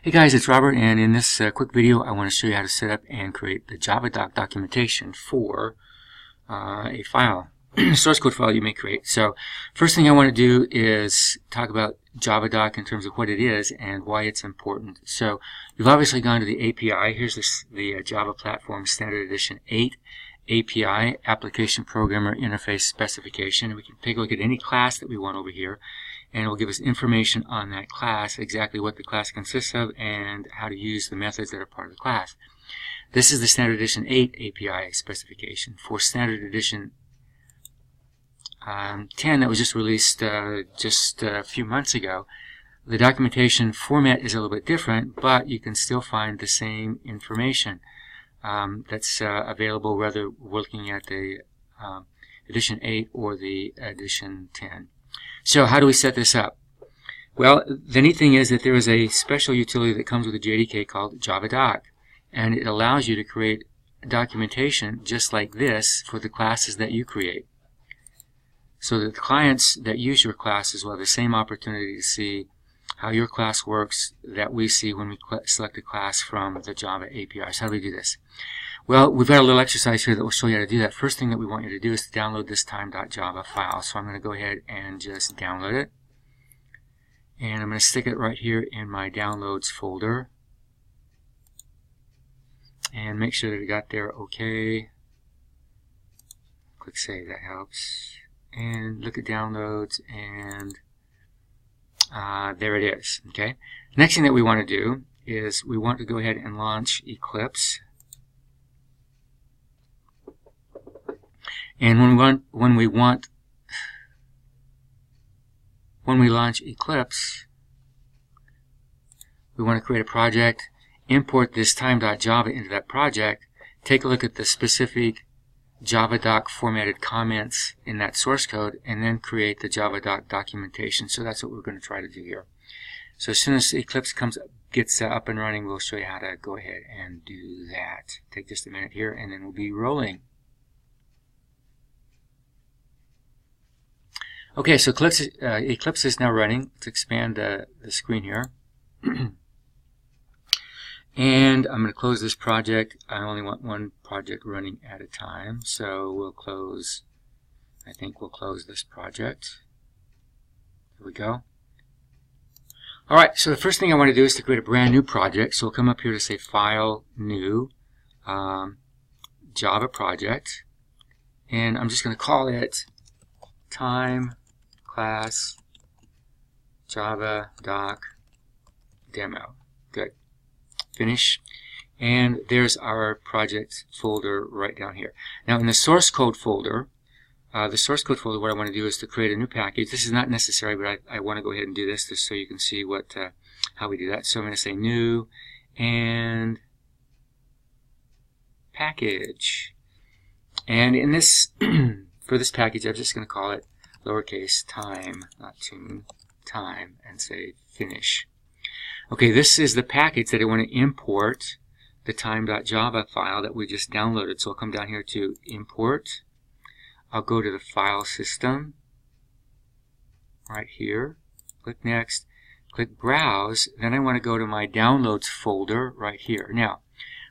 Hey guys, it's Robert, and in this quick video I want to show you how to set up and create the javadoc documentation for a file, source code file you may create. So first thing I want to do is talk about javadoc in terms of what it is and why it's important. So you've obviously gone to the API. Here's the Java Platform Standard Edition 8 API, Application Programmer Interface Specification. We can take a look at any class that we want over here, and it will give us information on that class, exactly what the class consists of, and how to use the methods that are part of the class. This is the Standard Edition 8 API specification. For Standard Edition 10 that was just released just a few months ago, the documentation format is a little bit different, but you can still find the same information that's available whether we're looking at the Edition 8 or the Edition 10. So how do we set this up? Well, the neat thing is that there is a special utility that comes with the JDK called javadoc, and it allows you to create documentation just like this for the classes that you create, so that the clients that use your classes will have the same opportunity to see how your class works that we see when we select a class from the Java APIs. How do we do this? Well, we've got a little exercise here that will show you how to do that. First thing that we want you to do is to download this time.java file. So I'm going to go ahead and just download it. And I'm going to stick it right here in my downloads folder. And make sure that it got there okay. Click save, that helps. And look at downloads, and there it is. Okay. Next thing that we want to do is we want to go ahead and launch Eclipse. And when we launch Eclipse, we want to create a project, import this time.java into that project, take a look at the specific javadoc formatted comments in that source code, and then create the javadoc documentation. So that's what we're going to try to do here. So as soon as Eclipse gets up and running, we'll show you how to go ahead and do that. Take just a minute here, and then we'll be rolling. Okay, so Eclipse is now running. Let's expand the screen here. And I'm going to close this project. I only want one project running at a time, so we'll close, I think we'll close this project. Here we go. Alright, so the first thing I want to do is to create a brand new project. So we'll come up here to say File, New, Java Project. And I'm just going to call it Time Class Javadoc Demo. Good. Finish. And there's our project folder right down here. Now in the source code folder, what I want to do is to create a new package. This is not necessary, but I want to go ahead and do this just so you can see what how we do that. So I'm going to say new and package. And in this for this package, I'm just going to call it lowercase time, not tune, time, and say finish. Okay, this is the package that I want to import the time.java file that we just downloaded. So I'll come down here to import. I'll go to the file system right here, click next, click browse. Then I want to go to my downloads folder right here. Now,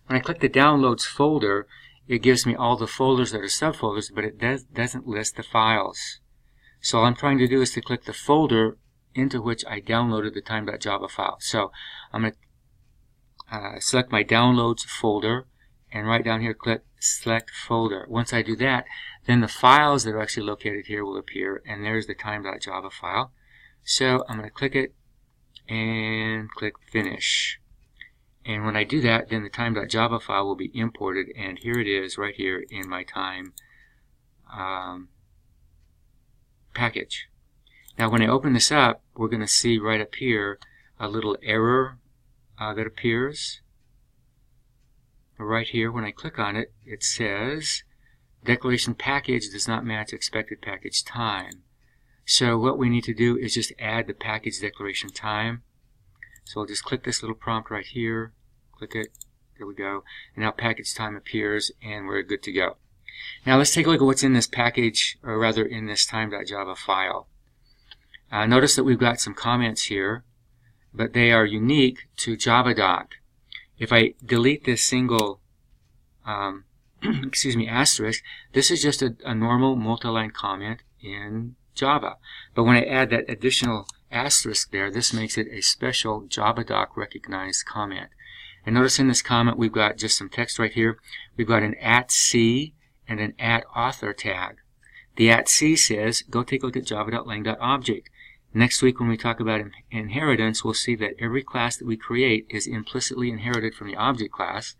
when I click the downloads folder, it gives me all the folders that are subfolders, but it doesn't list the files. So all I'm trying to do is to click the folder into which I downloaded the time.java file. So I'm going to select my downloads folder, and right down here click select folder. Once I do that, then the files that are actually located here will appear, and there's the time.java file. So I'm going to click it and click finish. And when I do that, then the time.java file will be imported, and here it is right here in my time package. Now when I open this up, we're going to see right up here a little error that appears. Right here, when I click on it, it says declaration package does not match expected package time. So what we need to do is just add the package declaration time. So I'll just click this little prompt right here, click it, there we go, and now package time appears, and we're good to go. Now let's take a look at what's in this package, or rather in this time.java file. Notice that we've got some comments here, but they are unique to javadoc. If I delete this single asterisk, this is just a normal multi-line comment in Java. But when I add that additional asterisk there, this makes it a special javadoc recognized comment. And notice in this comment we've got just some text right here. We've got an @c and an @author tag. The @c says, go take a look at java.lang.object. Next week when we talk about inheritance, we'll see that every class that we create is implicitly inherited from the object class.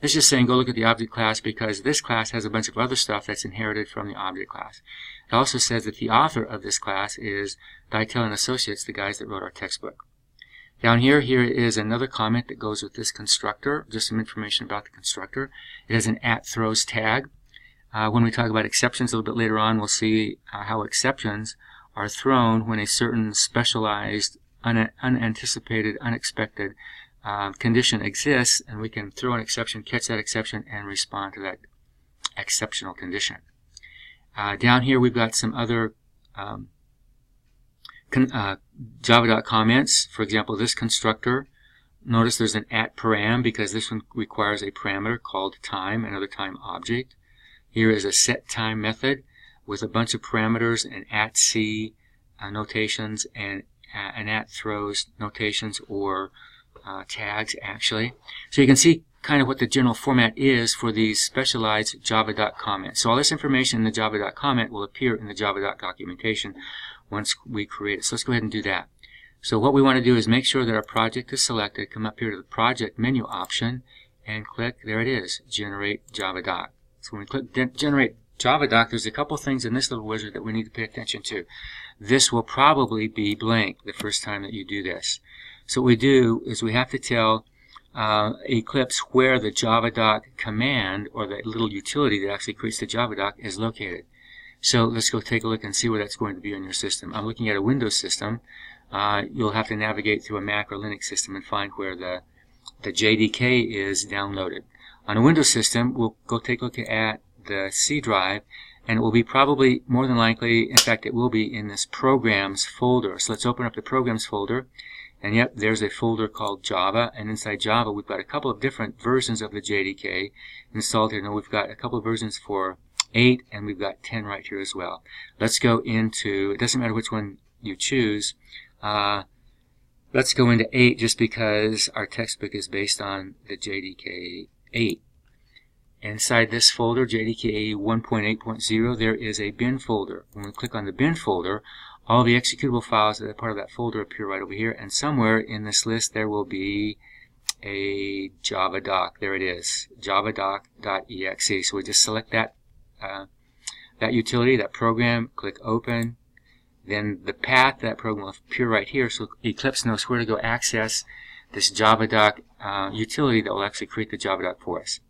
This is just saying go look at the object class because this class has a bunch of other stuff that's inherited from the object class. It also says that the author of this class is Dytel and Associates, the guys that wrote our textbook. Down here is another comment that goes with this constructor, just some information about the constructor. It has an @throws tag. When we talk about exceptions a little bit later on, we'll see how exceptions are thrown when a certain specialized, unanticipated, unexpected condition exists, and we can throw an exception, catch that exception, and respond to that exceptional condition. Down here we've got some other javadoc comments. For example, this constructor, notice there's an @param because this one requires a parameter called time, another time object. Here is a setTime method with a bunch of parameters and @c notations and an @throws notations or tags actually. So you can see kind of what the general format is for these specialized javadoc comments. So all this information in the javadoc comment will appear in the javadoc documentation once we create it. So let's go ahead and do that. So what we want to do is make sure that our project is selected, come up here to the project menu option and click, there it is, generate javadoc. So when we click generate javadoc, there's a couple things in this little wizard that we need to pay attention to. This will probably be blank the first time that you do this. So what we do is we have to tell Eclipse where the javadoc command or the little utility that actually creates the javadoc is located. So let's go take a look and see where that's going to be on your system. I'm looking at a Windows system. You'll have to navigate through a Mac or Linux system and find where the JDK is downloaded. On a Windows system, we'll go take a look at the C drive, and it will be probably, more than likely, in fact it will be in this Programs folder. So let's open up the Programs folder, and yep, there's a folder called Java, and inside Java we've got a couple of different versions of the JDK installed here. Now we've got a couple of versions for 8, and we've got 10 right here as well. Let's go into, it doesn't matter which one you choose, let's go into 8 just because our textbook is based on the JDK 8. Inside this folder, JDK 1.8.0, there is a bin folder. When we click on the bin folder, all the executable files that are part of that folder appear right over here, and somewhere in this list there will be a javadoc. There it is, javadoc.exe. So we just select that utility, that program, click open, then the path that program will appear right here, so Eclipse knows where to go access this javadoc utility that will actually create the javadoc for us.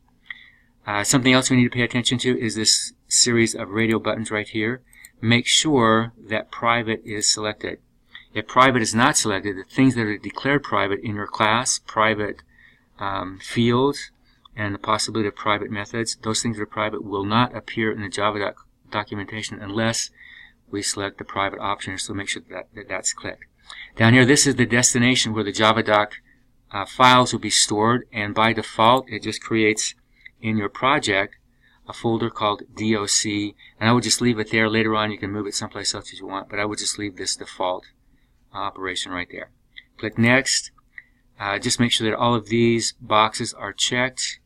Something else we need to pay attention to is this series of radio buttons right here. Make sure that private is selected. If private is not selected, the things that are declared private in your class, private fields, and the possibility of private methods, those things that are private will not appear in the javadoc documentation unless we select the private option. So make sure that that's clicked. Down here, this is the destination where the javadoc files will be stored, and by default it just creates in your project a folder called doc, and I would just leave it there. Later on you can move it someplace else if you want, but I would just leave this default operation right there. Click next. Just make sure that all of these boxes are checked.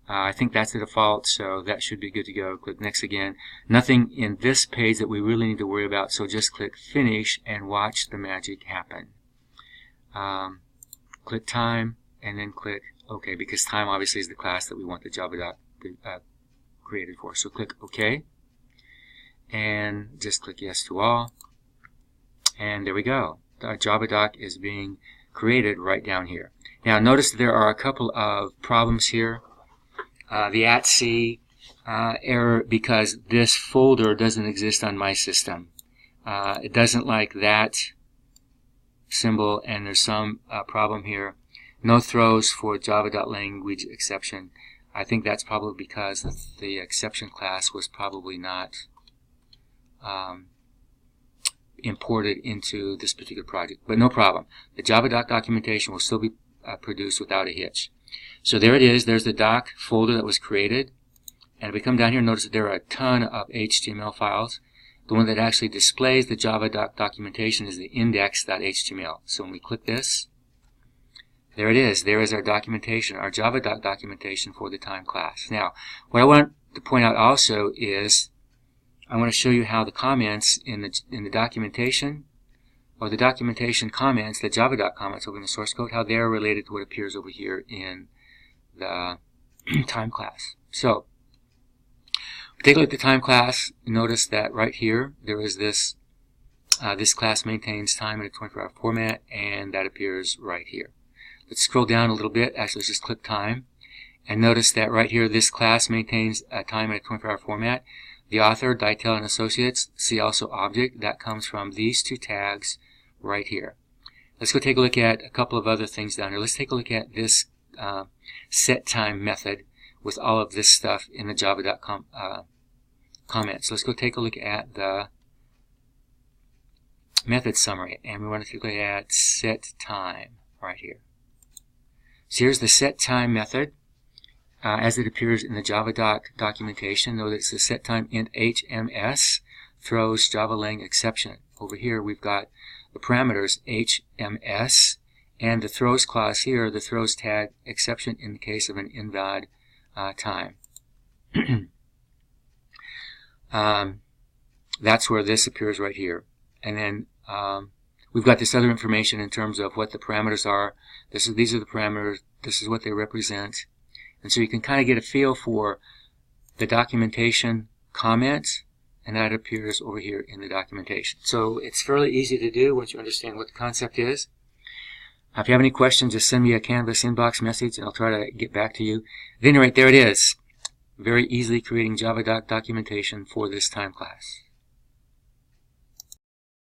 I think that's the default, so that should be good to go. Click next again. Nothing in this page that we really need to worry about, so just click finish and watch the magic happen. Click time and then click OK, because time obviously is the class that we want the javadoc created for. So click OK and just click yes to all, and there we go. The javadoc is being created right down here. Now notice there are a couple of problems here. The @c error because this folder doesn't exist on my system. It doesn't like that symbol, and there's some problem here. No throws for java.language exception. I think that's probably because the exception class was probably not imported into this particular project. But no problem. The javadoc documentation will still be produced without a hitch. So there it is. There's the doc folder that was created. And if we come down here, notice that there are a ton of HTML files. The one that actually displays the javadoc documentation is the index.html. So when we click this, there it is. There is our documentation, our javadoc documentation for the time class. Now, what I want to point out also is I want to show you how the comments in the documentation, or the documentation comments, the javadoc comments over in the source code, how they're related to what appears over here in the time class. So, take a look at the time class. Notice that right here there is this this class maintains time in a 24-hour format, and that appears right here. Let's scroll down a little bit. Actually, let's just click time, and notice that right here this class maintains a time in a 24-hour format. The author, Dytel and Associates, see also object, that comes from these two tags right here. Let's go take a look at a couple of other things down here. Let's take a look at this set time method with all of this stuff in the javadoc comments. Let's go take a look at the method summary, and we want to take a look at set time right here. So here's the set time method as it appears in the javadoc documentation. Notice the set time int HMS throws javalang exception. Over here we've got the parameters HMS and the throws clause here, the throws tag exception in the case of an invalid time. That's where this appears right here. And then we've got this other information in terms of what the parameters are. These are the parameters. This is what they represent. And so you can kind of get a feel for the documentation comments, and that appears over here in the documentation. So it's fairly easy to do once you understand what the concept is. If you have any questions, just send me a Canvas inbox message and I'll try to get back to you. At any rate, there it is. Very easily creating javadoc documentation for this time class.